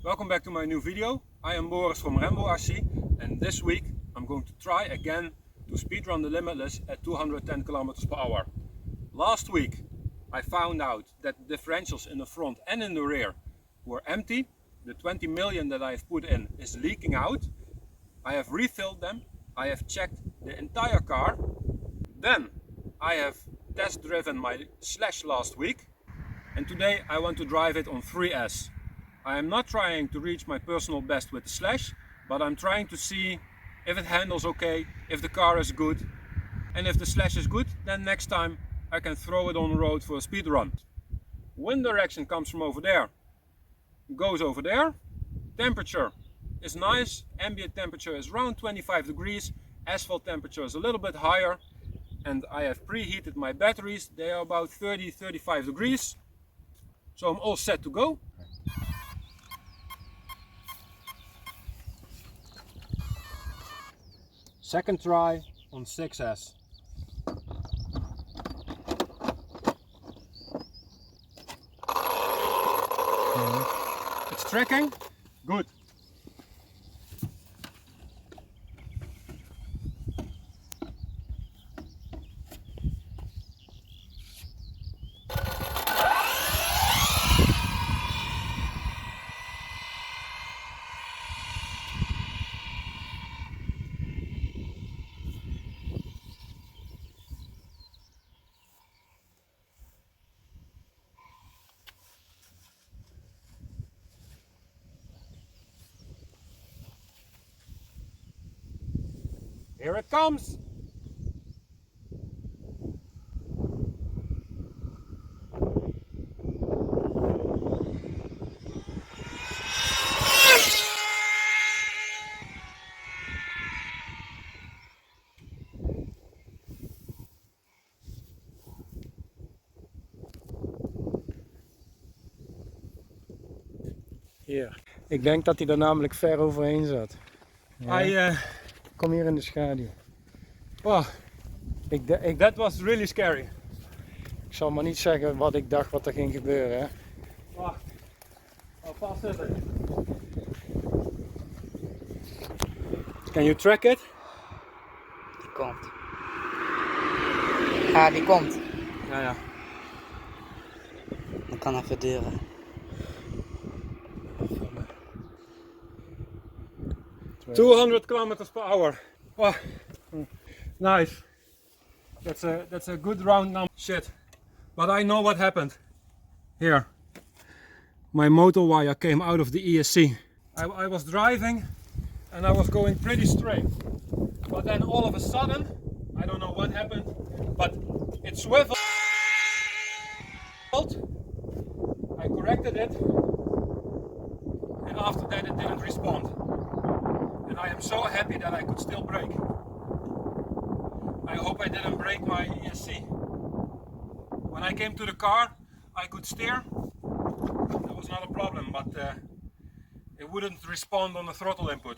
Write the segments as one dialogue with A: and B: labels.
A: Welcome back to my new video. I am Boris from Arrma RC, and this week I'm going to try again to speedrun the Limitless at 210 km/h. Last week I found out that the differentials in the front and in the rear were empty. The 20 million that I have put in is leaking out. I have refilled them. I have checked the entire car. Then I have test driven my Slash last week, and today I want to drive it on 3S. I am not trying to reach my personal best with the Slash, but I'm trying to see if it handles okay, if the car is good, and if the Slash is good, then next time I can throw it on the road for a speed run. Wind direction comes from over there, goes over there. Temperature is nice, ambient temperature is around 25 degrees, asphalt temperature is a little bit higher, and I have preheated my batteries. They are about 30-35 degrees, so I'm all set to go. Second try on 6S. It's tracking. Good. Here it comes!
B: Hier. Ik denk dat hij er namelijk ver overheen zat. Ja. Kom hier in de schaduw.
A: Oh, that was really scary.
B: Ik zal maar niet zeggen wat ik dacht wat er ging gebeuren. Hè?
A: Wacht, how fast is it? Can you track it?
C: Die komt. Ja, die komt.
A: Ja.
C: Dat kan even duren.
A: Yeah. 200 km/h. Wow. Nice. That's a good round number. Shit. But I know what happened. Here. My motor wire came out of the ESC. I was driving and I was going pretty straight. But then all of a sudden, I don't know what happened, but it swiveled. I corrected it, and after that it didn't respond. And I am so happy that I could still brake. I hope I didn't break my ESC. When I came to the car, I could steer. That was not a problem, but it wouldn't respond on the throttle input.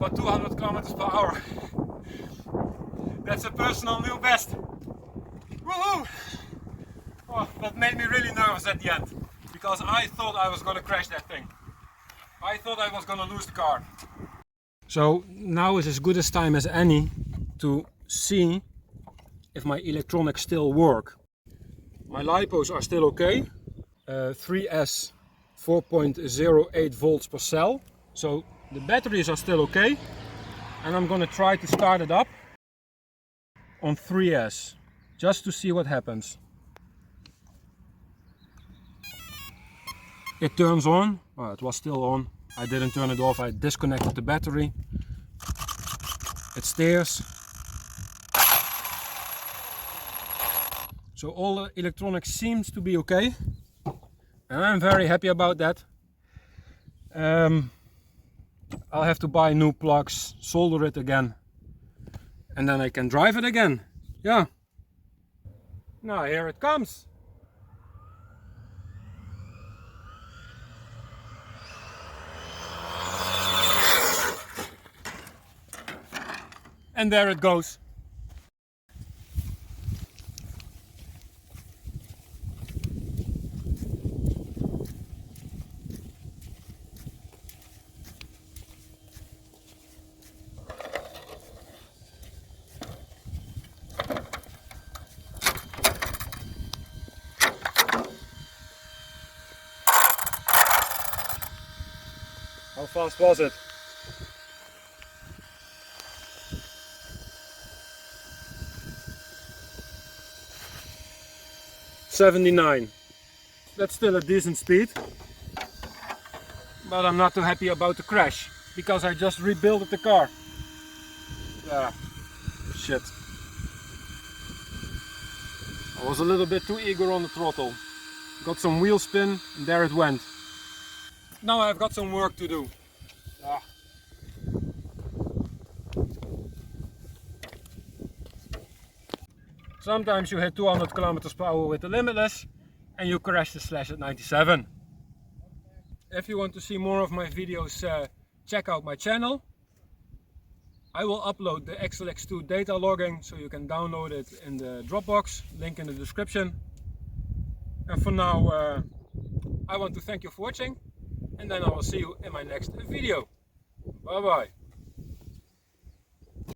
A: But 200 km/h. That's a personal new best. Woohoo! Oh, that made me really nervous at the end, because I thought I was going to crash that thing. I thought I was going to lose the car. So now is as good a time as any to see if my electronics still work. My lipos are still okay. 3S 4.08 volts per cell. So the batteries are still okay. And I'm going to try to start it up on 3S just to see what happens. It turns on. Well, it was still on. I didn't turn it off. I disconnected the battery. It steers. So all the electronics seems to be okay. And I'm very happy about that. I'll have to buy new plugs, solder it again, and then I can drive it again. Yeah. Now here it comes. And there it goes. How fast was it? $79. That's still a decent speed, but I'm not too happy about the crash because I just rebuilt the car. Ah, shit. I was a little bit too eager on the throttle. Got some wheel spin and there it went. Now I've got some work to do. Ah. Sometimes you hit 200 kilometers per hour with the Limitless and you crash the Slash at 97. If you want to see more of my videos, check out my channel. I will upload the XLX2 data logging so you can download it in the Dropbox, link in the description. And for now, I want to thank you for watching, and then I will see you in my next video. Bye bye.